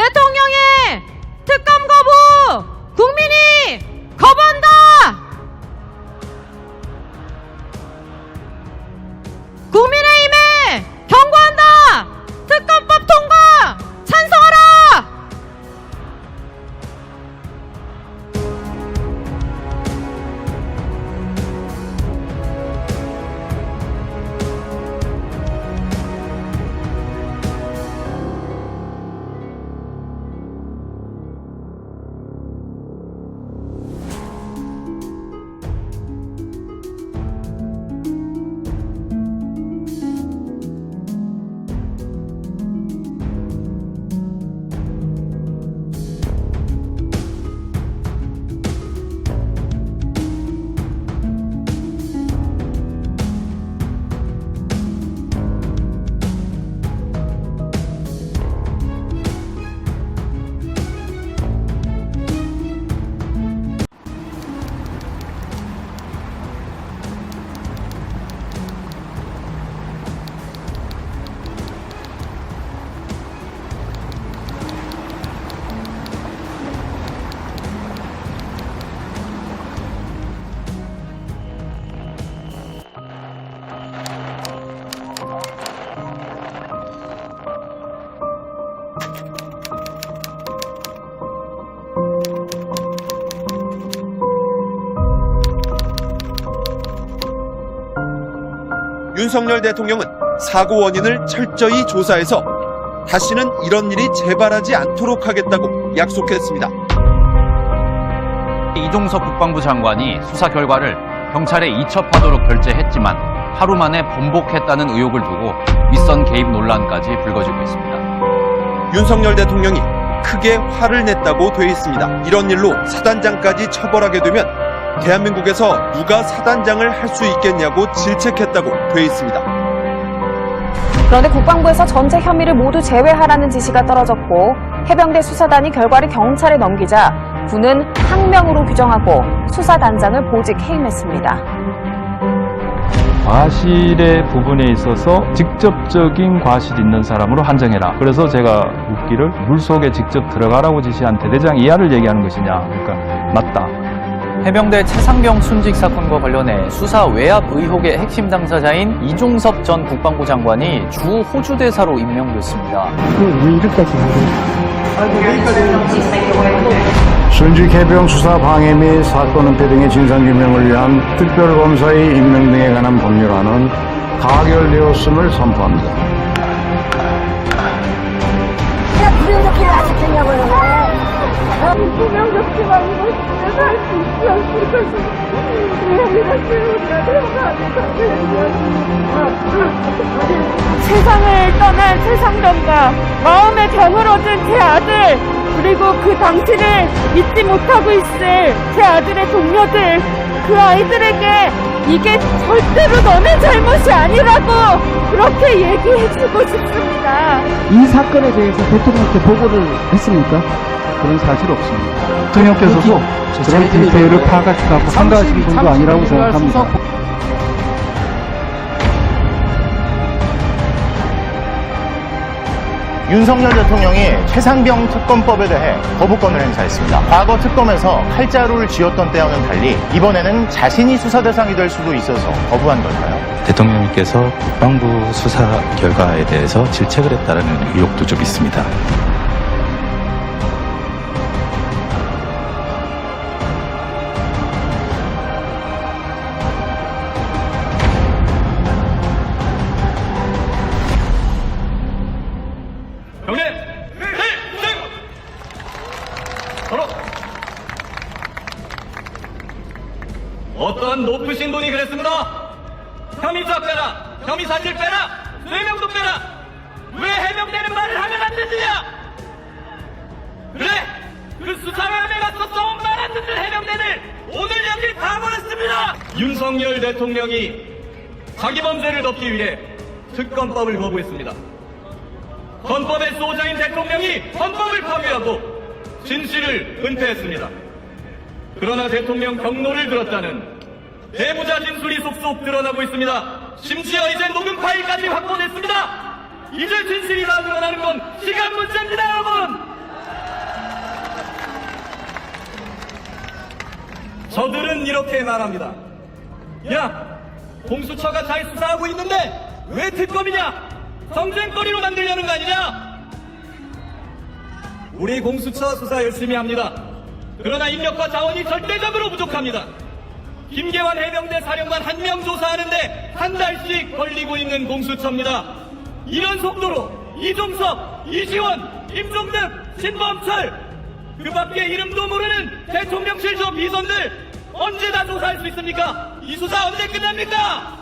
대통령의 특검 거부 국민이 거부한다. 국민의힘에 경고한다. 특검법 통과 찬성하라. 윤석열 대통령은 사고 원인을 철저히 조사해서 다시는 이런 일이 재발하지 않도록 하겠다고 약속했습니다. 이종석 국방부 장관이 수사 결과를 경찰에 이첩하도록 결재했지만 하루 만에 번복했다는 의혹을 두고 윗선 개입 논란까지 불거지고 있습니다. 윤석열 대통령이 크게 화를 냈다고 돼 있습니다. 이런 일로 사단장까지 처벌하게 되면 대한민국에서 누가 사단장을 할 수 있겠냐고 질책했다고 돼 있습니다. 그런데 국방부에서 전체 혐의를 모두 제외하라는 지시가 떨어졌고 해병대 수사단이 결과를 경찰에 넘기자 군은 항명으로 규정하고 수사단장을 보직 해임했습니다. 과실의 부분에 있어서 직접적인 과실 있는 사람으로 한정해라. 그래서 제가 묻기를 물속에 직접 들어가라고 지시한 대대장 이하를 얘기하는 것이냐. 그러니까 맞다. 해병대 최상병 순직 사건과 관련해 수사 외압 의혹의 핵심 당사자인 이종석 전 국방부 장관이 주 호주 대사로 임명됐습니다. 왜 이렇게까지 순직 해병 수사 방해 및 사건 은폐 등의 진상규명을 위한 특별검사의 임명 등에 관한 법률안은 가결되었음을 선포합니다. 구명조끼를 안 지켰냐고요. 구명조끼만 입었으면 살 수 있었을 것이 왜 이렇게 우리가 세상을 떠난 세상전과 마음에 병을 얻은 제 아들 그리고 그 당신을 믿지 못하고 있을 제 아들의 동료들 그 아이들에게 이게 절대로 너네 잘못이 아니라고 그렇게 얘기해주고 싶습니다. 이 사건에 대해서 대통령께 보고를 했습니까? 그런 사실 없습니다. 대통령께서도 그런 디테일을 파악하시고 판단하시는 분도 아니라고 생각합니다. 윤석열 대통령이 최상병 특검법에 대해 거부권을 행사했습니다. 과거 특검에서 칼자루를 쥐었던 때와는 달리 이번에는 자신이 수사 대상이 될 수도 있어서 거부한 걸까요? 대통령님께서 국방부 수사 결과에 대해서 질책을 했다는 의혹도 좀 있습니다. 어떤 높으신 분이 그랬습니다. 혐의자 빼라, 혐의 사실 빼라, 뇌명도 빼라. 왜 해명되는 말을 하면 안 되느냐? 그래, 그 수사함에 가서 썩은 말 안 듣는 해명대들 오늘 여기 다 모았습니다. 윤석열 대통령이 자기 범죄를 덮기 위해 특검법을 거부했습니다. 헌법의 수호자인 대통령이 헌법을 파괴하고 진실을 은폐했습니다. 그러나 대통령 경로를 들었다는 내부자 진술이 속속 드러나고 있습니다. 심지어 이제 녹음 파일까지 확보됐습니다. 이제 진실이 다 드러나는 건 시간 문제입니다, 여러분. 저들은 이렇게 말합니다. 야, 공수처가 잘 수사하고 있는데 왜 특검이냐? 정쟁거리로 만들려는 거 아니냐? 우리 공수처 수사 열심히 합니다. 그러나 인력과 자원이 절대적으로 부족합니다. 김계환 해병대 사령관 한 명 조사하는데 한 달씩 걸리고 있는 공수처입니다. 이런 속도로 이종석, 이시원, 임종득, 신범철, 그 밖에 이름도 모르는 대통령실 저 비선들 언제 다 조사할 수 있습니까? 이 수사 언제 끝납니까?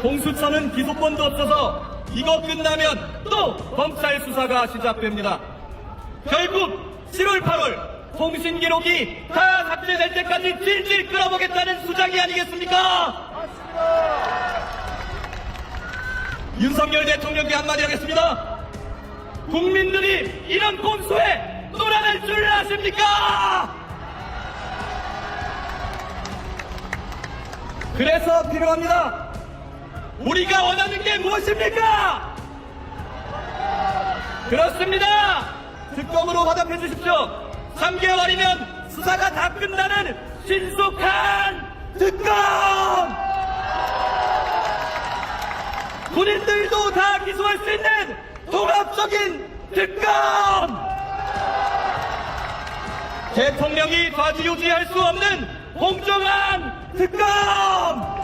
공수처는 기소권도 없어서 이거 끝나면 또 검찰 수사가 시작됩니다. 결국 7월, 8월 통신 기록이 다 삭제될 때까지 질질 끌어보겠다는 수작이 아니겠습니까? 윤석열 대통령께 한마디 하겠습니다. 국민들이 이런 꼼수에 놀아날 줄 아십니까? 그래서 필요합니다. 우리가 원하는 게 무엇입니까? 그렇습니다. 특검으로 화답해 주십시오. 3개월이면 수사가 다 끝나는 신속한 특검! 군인들도 다 기소할 수 있는 통합적인 특검! 대통령이 좌지우지할 수 없는 공정한 특검!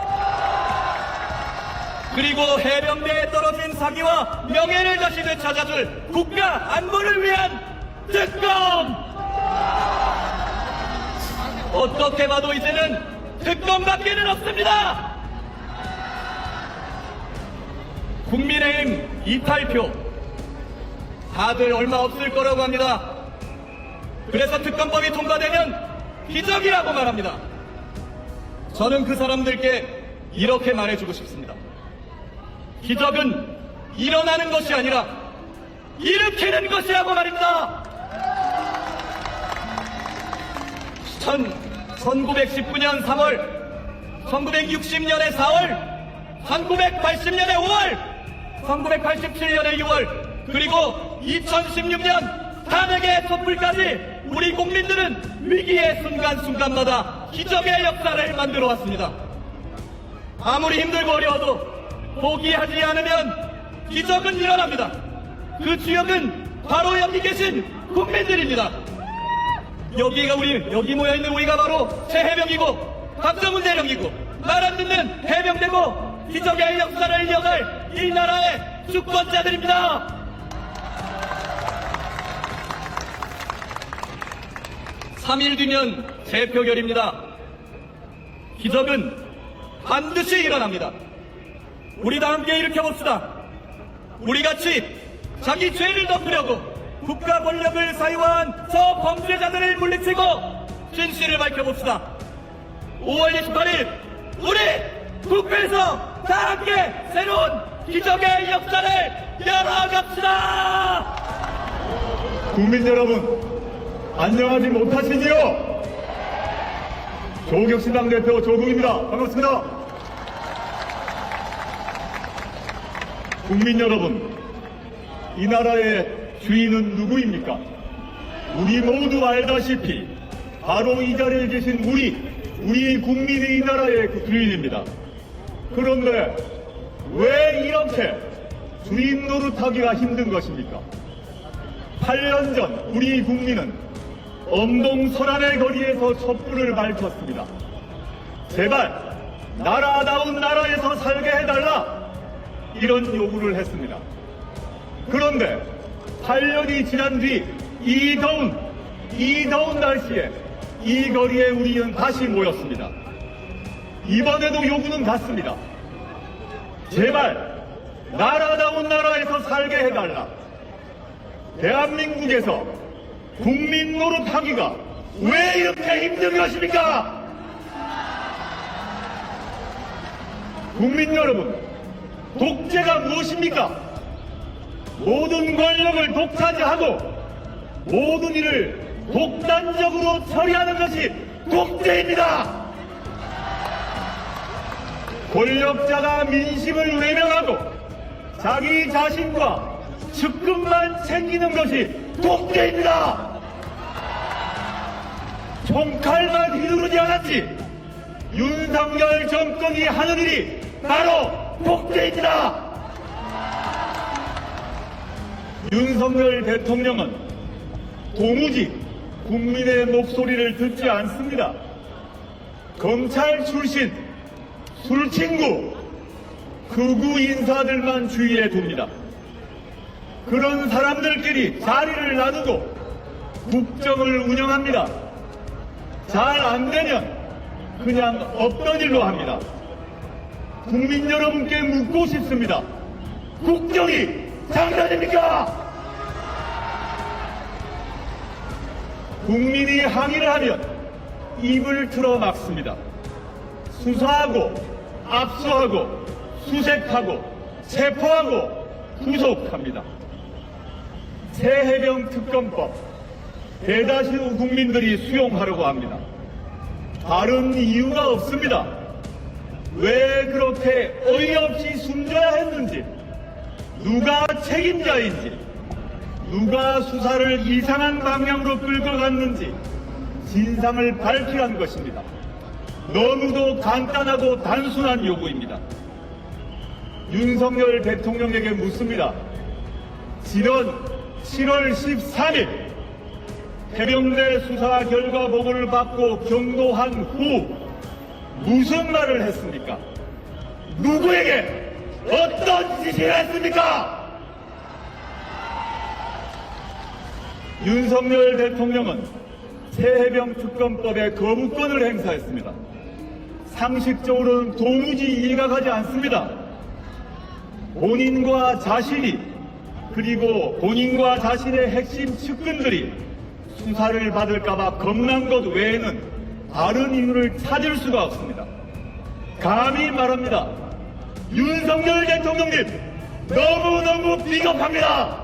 그리고 해병대에 떨어진 사기와 명예를 다시 되찾아줄 국가 안보를 위한 특검! 어떻게 봐도 이제는 특검밖에는 없습니다! 국민의힘 이탈표 다들 얼마 없을 거라고 합니다. 그래서 특검법이 통과되면 기적이라고 말합니다. 저는 그 사람들께 이렇게 말해주고 싶습니다. 기적은 일어나는 것이 아니라 일으키는 것이라고 말입니다. 1919년 3월, 1960년에 4월, 1980년에 5월, 1987년에 6월, 그리고 2016년 탄핵의 촛불까지 우리 국민들은 위기의 순간순간마다 기적의 역사를 만들어 왔습니다. 아무리 힘들고 어려워도 포기하지 않으면 기적은 일어납니다. 그 주역은 바로 여기 계신 국민들입니다. 여기 모여있는 우리가 바로 새 해병이고 박정훈 대령이고 말 안 듣는 해병대고 기적의 역사를 이어갈 이 나라의 주권자들입니다. (3일) 뒤면 재표결입니다. 기적은 반드시 일어납니다. 우리 다 함께 일으켜봅시다. 우리같이 자기 죄를 덮으려고 국가 권력을 사유한 저 범죄자들을 물리치고 진실을 밝혀봅시다. 5월 28일 우리 국회에서 다 함께 새로운 기적의 역사를 열어갑시다. 국민 여러분 안녕하지 못하시지요? 조국혁신당 대표 조국입니다. 반갑습니다. 국민 여러분, 이 나라의 주인은 누구입니까? 우리 모두 알다시피 바로 이 자리에 계신 우리 국민이 이 나라의 그 주인입니다. 그런데 왜 이렇게 주인 노릇하기가 힘든 것입니까? 8년 전 우리 국민은 엄동설안의 거리에서 촛불을 밝혔습니다. 제발 나라다운 나라에서 살게 해달라, 이런 요구를 했습니다. 그런데 8년이 지난 뒤 이 더운 날씨에 이 거리에 우리는 다시 모였습니다. 이번에도 요구는 같습니다. 제발 나라다운 나라에서 살게 해달라. 대한민국에서 국민 노릇하기가 왜 이렇게 힘든 것입니까? 국민 여러분, 독재가 무엇입니까? 모든 권력을 독차지하고 모든 일을 독단적으로 처리하는 것이 독재입니다. 권력자가 민심을 외면하고 자기 자신과 측근만 챙기는 것이 독재입니다. 총칼만 휘두르지 않았지. 윤석열 정권이 하는 일이 바로 독재입니다. 윤석열 대통령은 도무지 국민의 목소리를 듣지 않습니다. 검찰 출신 술친구 극우 인사들만 주위에 둡니다. 그런 사람들끼리 자리를 나누고 국정을 운영합니다. 잘 안 되면 그냥 없던 일로 합니다. 국민 여러분께 묻고 싶습니다. 국정이 장난입니까? 국민이 항의를 하면 입을 틀어 막습니다. 수사하고 압수하고 수색하고 체포하고 구속합니다. 새해병 특검법 대다수 국민들이 수용하려고 합니다. 다른 이유가 없습니다. 왜 그렇게 어이없이 숨져야 했는지, 누가 책임자인지, 누가 수사를 이상한 방향으로 끌고 갔는지 진상을 밝히라는 것입니다. 너무도 간단하고 단순한 요구입니다. 윤석열 대통령에게 묻습니다. 지난 7월 13일 해병대 수사 결과 보고를 받고 경고한 후 무슨 말을 했습니까? 누구에게 어떤 지시를 했습니까? 윤석열 대통령은 새해병 특검법의 거부권을 행사했습니다. 상식적으로는 도무지 이해가 가지 않습니다. 본인과 자신이 그리고 본인과 자신의 핵심 측근들이 수사를 받을까봐 겁난 것 외에는 다른 이유를 찾을 수가 없습니다. 감히 말합니다. 윤석열 대통령님 너무너무 비겁합니다.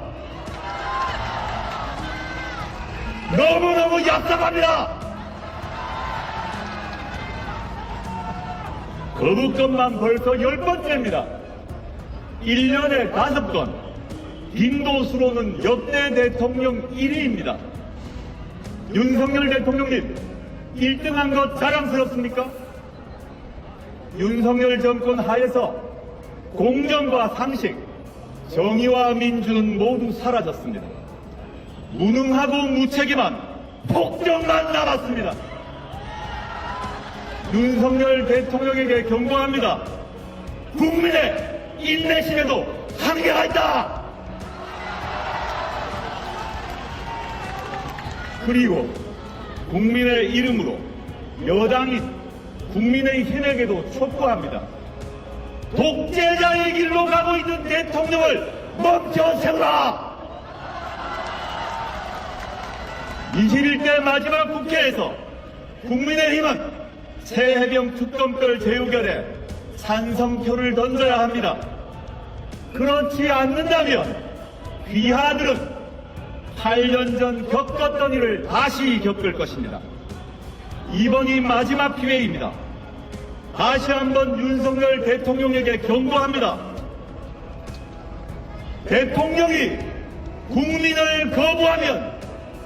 너무너무 얍삽합니다. 거부권만 벌써 10번째입니다. 1년에 5건, 빈도수로는 역대 대통령 1위입니다. 윤석열 대통령님 1등한 것 자랑스럽습니까? 윤석열 정권 하에서 공정과 상식, 정의와 민주는 모두 사라졌습니다. 무능하고 무책임한 폭정만 남았습니다. 윤석열 대통령에게 경고합니다. 국민의 인내심에도 한계가 있다. 그리고 국민의 이름으로 여당인 국민의힘에게도 촉구합니다. 독재자의 길로 가고 있는 대통령을 멈춰 세우라. 21대 마지막 국회에서 국민의힘은 새해병 특검별 제의결에 찬성표를 던져야 합니다. 그렇지 않는다면 귀하들은 8년 전 겪었던 일을 다시 겪을 것입니다. 이번이 마지막 기회입니다. 다시 한번 윤석열 대통령에게 경고합니다. 대통령이 국민을 거부하면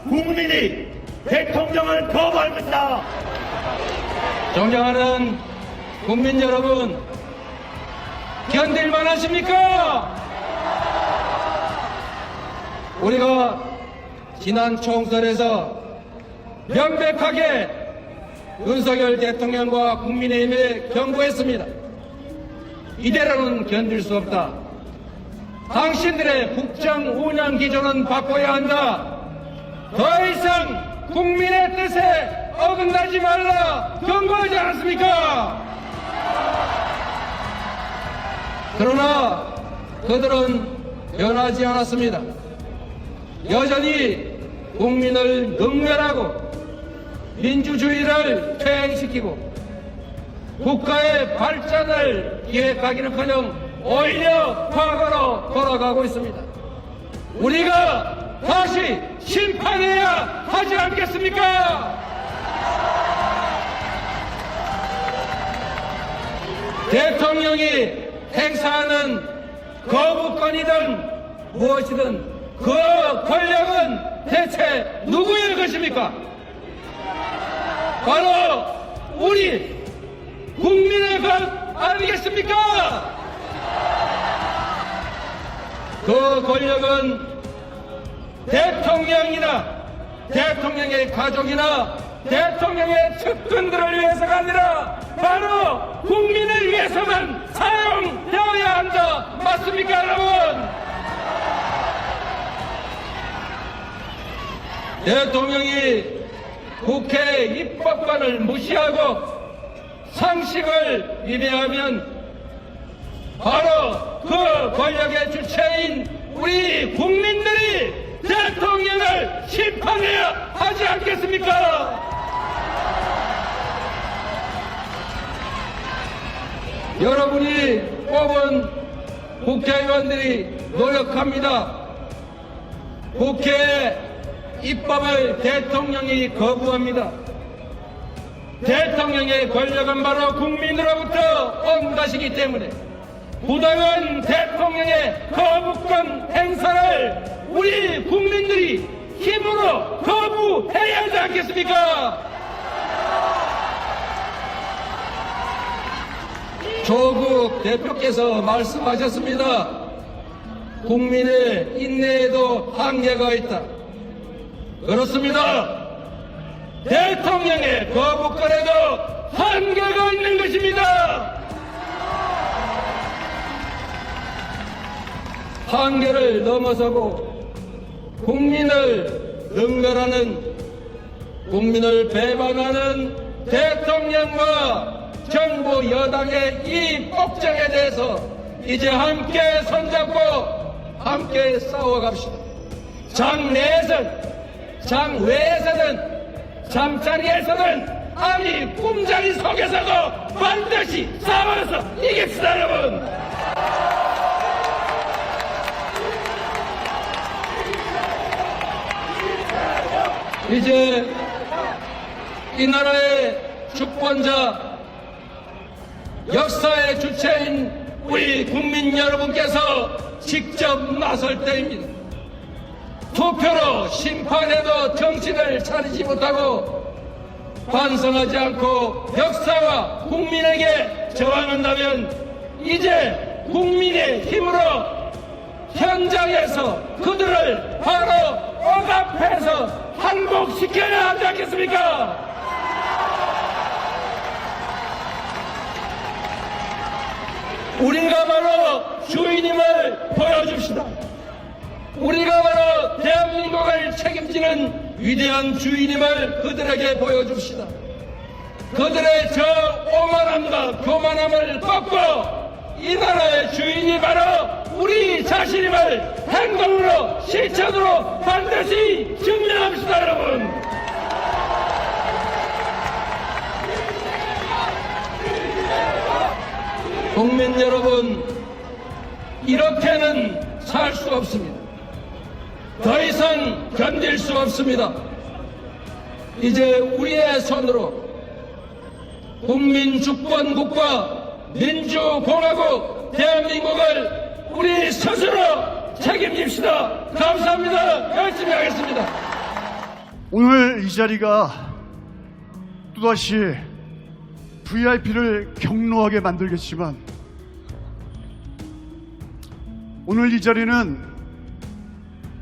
국민이 대통령을 거부할 것이다. 존경하는 국민 여러분, 견딜만 하십니까? 우리가 지난 총선에서 명백하게 윤석열 대통령과 국민의힘에 경고했습니다. 이대로는 견딜 수 없다. 당신들의 국정 운영 기조는 바꿔야 한다. 더 이상 국민의 뜻에 어긋나지 말라 경고하지 않았습니까? 그러나 그들은 변하지 않았습니다. 여전히 국민을 능멸하고 민주주의를 퇴행시키고 국가의 발전을 기획하기는커녕 오히려 과거로 돌아가고 있습니다. 우리가 다시 심판해야 하지 않겠습니까? 대통령이 행사하는 거부권이든 무엇이든 그 권력은 대체 누구의 것입니까? 바로 우리 국민의 것 아니겠습니까? 그 권력은 대통령이나 대통령의 가족이나 대통령의 측근들을 위해서가 아니라 바로 국민을 위해서만 사용되어야 한다. 맞습니까, 여러분? 대통령이 국회 입법관을 무시하고 상식을 위배하면 바로 그 권력의 주체인 우리 국민들이 대통령을 심판해야 하지 않겠습니까? 여러분이 뽑은 국회의원들이 노력합니다. 국회 입법을 대통령이 거부합니다. 대통령의 권력은 바로 국민으로부터 온 것이기 때문에 부당한 대통령의 거부권 행사를 우리 국민들이 힘으로 거부해야 하지 않겠습니까? 조국 대표께서 말씀하셨습니다. 국민의 인내에도 한계가 있다. 그렇습니다. 대통령의 거부권에도 한계가 있는 것입니다. 한계를 넘어서고 국민을 능멸하는, 국민을 배반하는 대통령과 정부 여당의 이 폭정에 대해서 이제 함께 손잡고 함께 싸워갑시다. 장 내에서는, 장 외에서는, 잠자리에서는, 아니 꿈자리 속에서도 반드시 싸워서 이깁시다, 여러분. 이제 이 나라의 주권자, 역사의 주체인 우리 국민 여러분께서 직접 나설 때입니다. 투표로 심판해도 정신을 차리지 못하고 반성하지 않고 역사와 국민에게 저항한다면 이제 국민의 힘으로 현장에서 그들을 바로 억압해서 항복시켜야 하지 않겠습니까? 우리가 바로 주인임을 보여줍시다. 우리가 바로 대한민국을 책임지는 위대한 주인임을 그들에게 보여줍시다. 그들의 저 오만함과 교만함을 꺾고 이 나라의 주인이 바로 우리 자신임을 행동으로, 실천으로 반드시 증명합시다, 여러분. 국민 여러분, 이렇게는 살 수 없습니다. 더 이상 견딜 수 없습니다. 이제 우리의 손으로 국민주권국가 민주공화국 대한민국을 우리 스스로 책임집시다. 감사합니다. 열심히 하겠습니다. 오늘 이 자리가 또다시 VIP를 격노하게 만들겠지만 오늘 이 자리는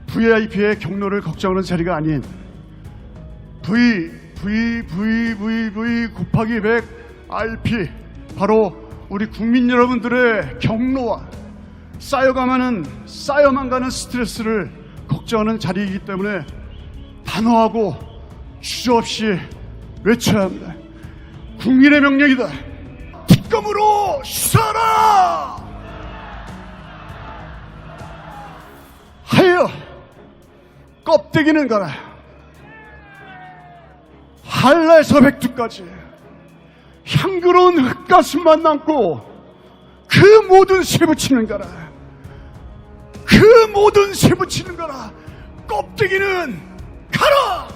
VIP의 격노를 걱정하는 자리가 아닌 V 곱하기 100 RP 바로 우리 국민 여러분들의 격노와 쌓여만 가는 스트레스를 걱정하는 자리이기 때문에 단호하고 주저없이 외쳐야 합니다. 국민의 명령이다. 특검으로 수사하라! 하여 껍데기는 가라. 한라에서 백두까지 향그러운 흙가슴만 남고 그 모든 쇠붙이는 가라. 그 모든 쇠붙이는 가라. 껍데기는 가라!